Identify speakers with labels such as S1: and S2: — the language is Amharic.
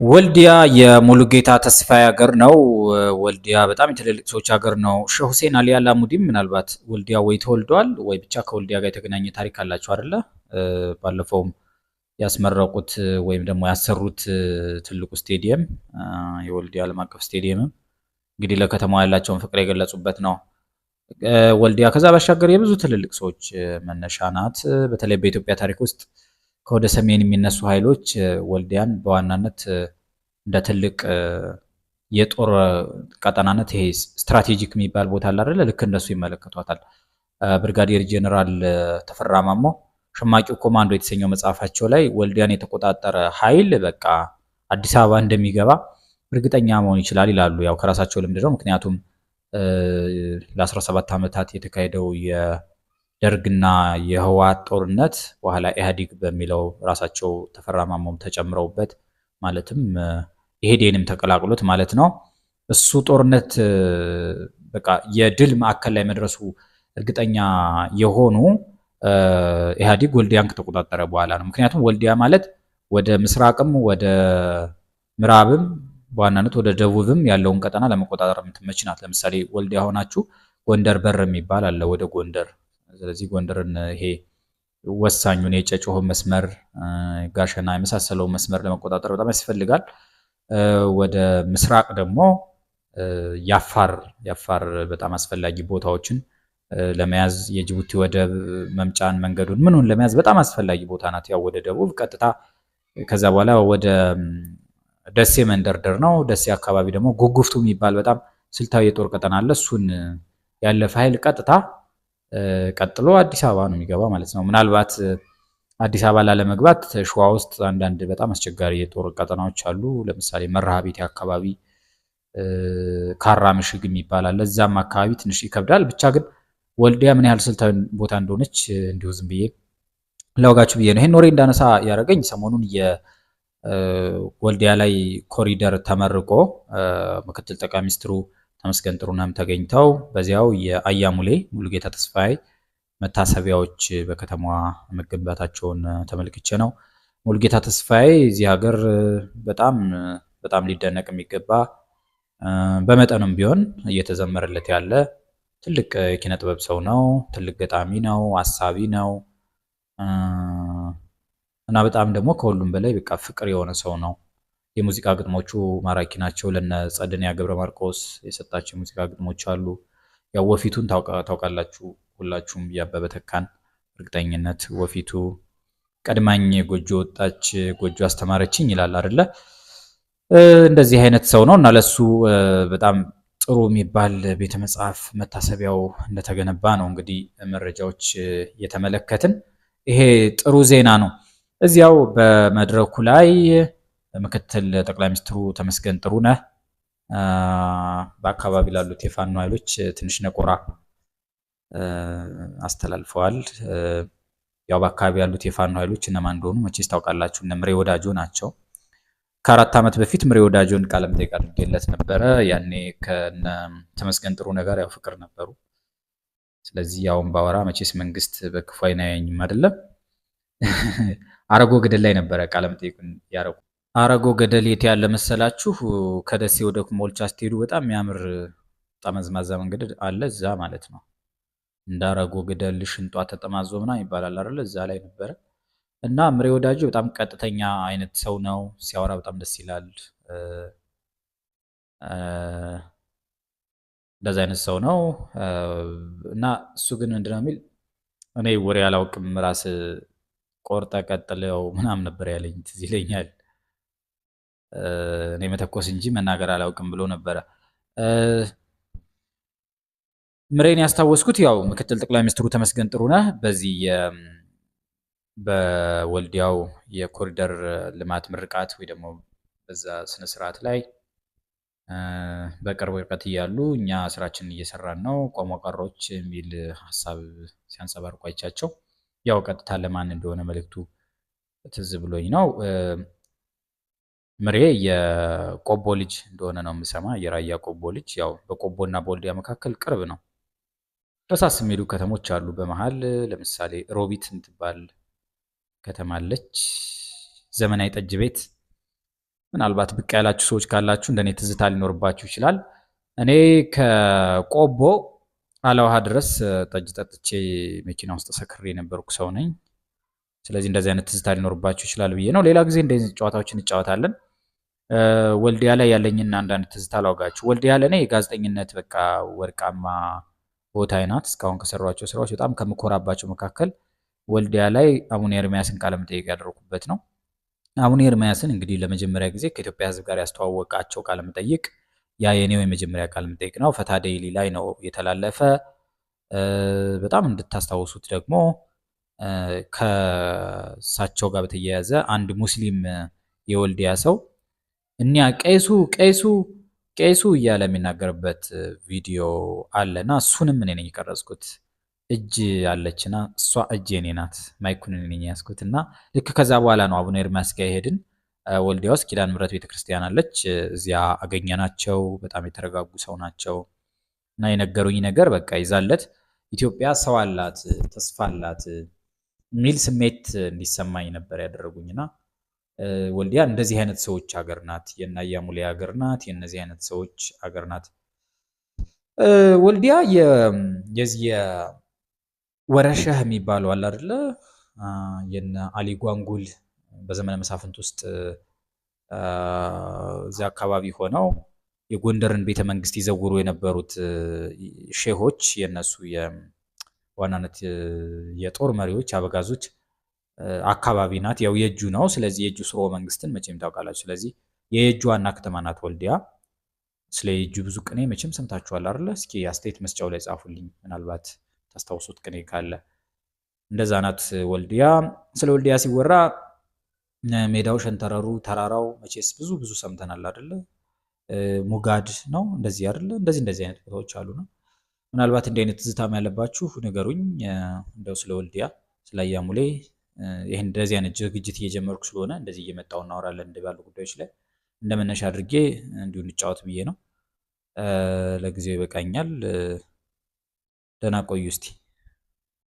S1: ወልዲያ የሙሉጌታ ተስፋዬ ሀገር ነው። ወልዲያ በጣም የትልልቅ ሰዎች ሀገር ነው። ሼህ ሁሴን አሊ አላሙዲን ምናልባት ወልዲያ ወይ ተወልደዋል ወይ ብቻ ከወልዲያ ጋር የተገናኘ ታሪክ አላቸው አይደለ? ባለፈውም ያስመረቁት ወይም ደግሞ ያሰሩት ትልቁ ስቴዲየም የወልዲያ ዓለም አቀፍ ስቴዲየምም እንግዲህ ለከተማዋ ያላቸውን ፍቅር የገለጹበት ነው። ወልዲያ ከዛ ባሻገር የብዙ ትልልቅ ሰዎች መነሻ ናት። በተለይ በኢትዮጵያ ታሪክ ውስጥ ከወደ ሰሜን የሚነሱ ኃይሎች ወልዲያን በዋናነት እንደ ትልቅ የጦር ቀጠናነት ይሄ ስትራቴጂክ የሚባል ቦታ አለ አይደለ? ልክ እንደሱ ይመለከቷታል። ብርጋዴር ጄኔራል ተፈራ ማሞ ሸማቂው ኮማንዶ የተሰኘው መጽሐፋቸው ላይ ወልዲያን የተቆጣጠረ ኃይል በቃ አዲስ አበባ እንደሚገባ እርግጠኛ መሆን ይችላል ይላሉ። ያው ከራሳቸው ልምድ ነው። ምክንያቱም ለ17 ዓመታት የተካሄደው የደርግና የህወሓት ጦርነት በኋላ ኢህአዴግ በሚለው ራሳቸው ተፈራ ማሞም ተጨምረውበት ማለትም ኢህዴንም ተቀላቅሎት ማለት ነው። እሱ ጦርነት በቃ የድል ማዕከል ላይ መድረሱ እርግጠኛ የሆኑ ኢህአዴግ ወልዲያን ከተቆጣጠረ በኋላ ነው። ምክንያቱም ወልዲያ ማለት ወደ ምስራቅም ወደ ምዕራብም በዋናነት ወደ ደቡብም ያለውን ቀጠና ለመቆጣጠር የምትመች ናት። ለምሳሌ ወልዲያ ሆናችሁ ጎንደር በር የሚባል አለ ወደ ጎንደር። ስለዚህ ጎንደርን ይሄ ወሳኙን የጨጮሆ መስመር ጋሸና የመሳሰለው መስመር ለመቆጣጠር በጣም ያስፈልጋል። ወደ ምስራቅ ደግሞ ያፋር በጣም አስፈላጊ ቦታዎችን ለመያዝ የጅቡቲ ወደብ መምጫን መንገዱን ምኑን ለመያዝ በጣም አስፈላጊ ቦታ ናት። ያው ወደ ደቡብ ቀጥታ ከዛ በኋላ ወደ ደሴ መንደርደር ነው። ደሴ አካባቢ ደግሞ ጉጉፍቱ የሚባል በጣም ስልታዊ የጦር ቀጠና አለ። እሱን ያለፈ ኃይል ቀጥታ ቀጥሎ አዲስ አበባ ነው የሚገባ ማለት ነው። ምናልባት አዲስ አበባ ላለመግባት ሸዋ ውስጥ አንዳንድ በጣም አስቸጋሪ የጦር ቀጠናዎች አሉ። ለምሳሌ መርሃቤቴ አካባቢ ካራ ምሽግ የሚባል አለ። እዛም አካባቢ ትንሽ ይከብዳል። ብቻ ግን ወልዲያ ምን ያህል ስልታዊ ቦታ እንደሆነች እንዲሁ ዝም ብዬ ላወጋችሁ ብዬ ነው። ይሄን ኖሬ እንዳነሳ ያደረገኝ ሰሞኑን የወልዲያ ላይ ኮሪደር ተመርቆ ምክትል ጠቅላይ ሚኒስትሩ ተመስገን ጥሩነህም ተገኝተው በዚያው የአያሙሌ ሙሉጌታ ተስፋዬ መታሰቢያዎች በከተማዋ መገንባታቸውን ተመልክቼ ነው። ሙሉጌታ ተስፋዬ እዚህ ሀገር በጣም ሊደነቅ የሚገባ በመጠኑም ቢሆን እየተዘመረለት ያለ ትልቅ የኪነ ጥበብ ሰው ነው። ትልቅ ገጣሚ ነው፣ አሳቢ ነው እና በጣም ደግሞ ከሁሉም በላይ በቃ ፍቅር የሆነ ሰው ነው። የሙዚቃ ግጥሞቹ ማራኪ ናቸው። ለነ ጸድንያ ገብረ ማርቆስ የሰጣቸው የሙዚቃ ግጥሞች አሉ። ያው ወፊቱን ታውቃላችሁ ሁላችሁም። ያበበ ተካን እርግጠኝነት ወፊቱ ቀድማኝ ጎጆ ወጣች ጎጆ አስተማረችኝ ይላል አይደለ? እንደዚህ አይነት ሰው ነው እና ለሱ በጣም ጥሩ የሚባል ቤተ መጽሐፍ መታሰቢያው እንደተገነባ ነው እንግዲህ መረጃዎች የተመለከትን። ይሄ ጥሩ ዜና ነው። እዚያው በመድረኩ ላይ ምክትል ጠቅላይ ሚኒስትሩ ተመስገን ጥሩነህ በአካባቢ ላሉት የፋኖ ኃይሎች ትንሽ ነቆራ አስተላልፈዋል። ያው በአካባቢ ያሉት የፋኖ ኃይሎች እነማን እንደሆኑ መቼስ ታውቃላችሁ። እነ ምሬ ወዳጆ ናቸው። ከ4 ዓመት በፊት ምሬ ወዳጆን ቃለ መጠይቅ አድርጌለት ነበረ። ያኔ ከነ ተመስገን ጥሩነህ ጋር ያው ፍቅር ነበሩ። ስለዚህ ያውን ባወራ መቼስ መንግስት በክፉ አይን አያየኝም አይደለም። አረጎ ገደል ላይ ነበረ ቃለ መጠይቁን ያረጉ። አረጎ ገደል የት ያለ መሰላችሁ? ከደሴ ወደ ኮምቦልቻ ስትሄዱ በጣም የሚያምር ጠመዝማዛ መንገድ አለ እዛ ማለት ነው። እንዳረጎ ገደል ሽንጧ ተጠማዞ ምናምን ይባላል አይደል? እዛ ላይ ነበረ እና ምሬ ወዳጆ በጣም ቀጥተኛ አይነት ሰው ነው። ሲያወራ በጣም ደስ ይላል። እንደዛ አይነት ሰው ነው እና እሱ ግን ምንድነው የሚል እኔ ወሬ አላውቅም ራስ ቆርጠ ቀጥለው ምናምን ነበር ያለኝ ትዝ ይለኛል። እኔ መተኮስ እንጂ መናገር አላውቅም ብሎ ነበረ። ምሬን ያስታወስኩት ያው ምክትል ጠቅላይ ሚኒስትሩ ተመስገን ጥሩነህ በዚህ በወልዲያው የኮሪደር ልማት ምርቃት ወይ ደግሞ በዛ ስነ ስርዓት ላይ በቅርብ ርቀት እያሉ እኛ ስራችንን እየሰራን ነው ቆሞ ቀሮች የሚል ሀሳብ ሲያንጸባርቁ አይቻቸው። ያው ቀጥታ ለማን እንደሆነ መልእክቱ ትዝ ብሎኝ ነው። ምሬ የቆቦ ልጅ እንደሆነ ነው የምሰማ። የራያ ቆቦ ልጅ። ያው በቆቦና በወልዲያ መካከል ቅርብ ነው። ረሳስ የሚሉ ከተሞች አሉ በመሃል። ለምሳሌ ሮቢት የምትባል ከተማ አለች። ዘመናዊ ጠጅ ቤት ምናልባት ብቅ ያላችሁ ሰዎች ካላችሁ እንደኔ ትዝታ ሊኖርባችሁ ይችላል። እኔ ከቆቦ አለውሃ ድረስ ጠጅ ጠጥቼ መኪና ውስጥ ሰክሬ የነበርኩ ሰው ነኝ። ስለዚህ እንደዚህ አይነት ትዝታ ሊኖርባችሁ ይችላል ብዬ ነው። ሌላ ጊዜ እንደዚህ ጨዋታዎችን እንጫወታለን። ወልዲያ ላይ ያለኝን አንዳንድ ትዝታ ላውጋችሁ። ወልዲያ ለእኔ የጋዜጠኝነት በቃ ወርቃማ ቦታዬ ናት። እስካሁን ከሰሯቸው ስራዎች በጣም ከምኮራባቸው መካከል ወልዲያ ላይ አቡነ ኤርሚያስን ቃለመጠይቅ ያደረኩበት ነው። አቡነ ኤርሚያስን እንግዲህ ለመጀመሪያ ጊዜ ከኢትዮጵያ ሕዝብ ጋር ያስተዋወቃቸው ቃለመጠይቅ ያ የኔው የመጀመሪያ ቃለመጠይቅ ነው። ፈታ ዴይሊ ላይ ነው የተላለፈ። በጣም እንድታስታውሱት ደግሞ ከእሳቸው ጋር በተያያዘ አንድ ሙስሊም የወልዲያ ሰው እኒያ ቄሱ እያለ የሚናገርበት ቪዲዮ አለና እሱንም እኔ ነኝ የቀረጽኩት። እጅ አለችና እሷ እጅ የኔ ናት፣ ማይኩን እኔ ነኝ ያዝኩት እና ልክ ከዛ በኋላ ነው አቡነ ኤርሚያስ ጋር ሄድን። ወልዲያ ውስጥ ኪዳነ ምሕረት ቤተክርስቲያን አለች። እዚያ አገኘናቸው። በጣም የተረጋጉ ሰው ናቸው እና የነገሩኝ ነገር በቃ ይዛለት ኢትዮጵያ ሰው አላት፣ ተስፋ አላት የሚል ስሜት እንዲሰማኝ ነበር ያደረጉኝና ወልዲያ እንደዚህ አይነት ሰዎች ሀገር ናት። የናያ ሙሌ ሀገር ናት። የነዚህ አይነት ሰዎች ሀገር ናት። ወልዲያ የዚህ ወረሸህ የሚባለው አለ አይደለ? የነ አሊ ጓንጉል በዘመነ መሳፍንት ውስጥ እዚያ አካባቢ ሆነው የጎንደርን ቤተ መንግስት ይዘውሩ የነበሩት ሼሆች የነሱ የዋናነት የጦር መሪዎች አበጋዞች አካባቢ ናት። ያው የእጁ ነው። ስለዚህ የእጁ ስርወ መንግስትን መቼም ታውቃላችሁ። ስለዚህ የእጁ ዋና ከተማ ናት ወልዲያ። ስለ የእጁ ብዙ ቅኔ መቼም ሰምታችኋል አይደለ? እስኪ አስተያየት መስጫው ላይ ጻፉልኝ፣ ምናልባት ታስታውሱት ቅኔ ካለ። እንደዛ ናት ወልዲያ። ስለ ወልዲያ ሲወራ ሜዳው፣ ሸንተረሩ፣ ተራራው መቼስ ብዙ ሰምተናል አይደለ? ሙጋድ ነው እንደዚህ አይደለ? እንደዚህ አይነት ቦታዎች አሉ ነው። ምናልባት እንዲህ አይነት ትዝታም ያለባችሁ ንገሩኝ። እንደው ስለ ወልዲያ ስለ አያሙሌ ይሄን እንደዚህ አይነት ዝግጅት እየጀመርኩ ስለሆነ እንደዚህ እየመጣው እናወራለን እንደ ባሉ ጉዳዮች ላይ እንደመነሻ አድርጌ እንዲሁ እንጫወት ብዬ ነው። ለጊዜው ይበቃኛል። ደህና ቆዩ እስቲ።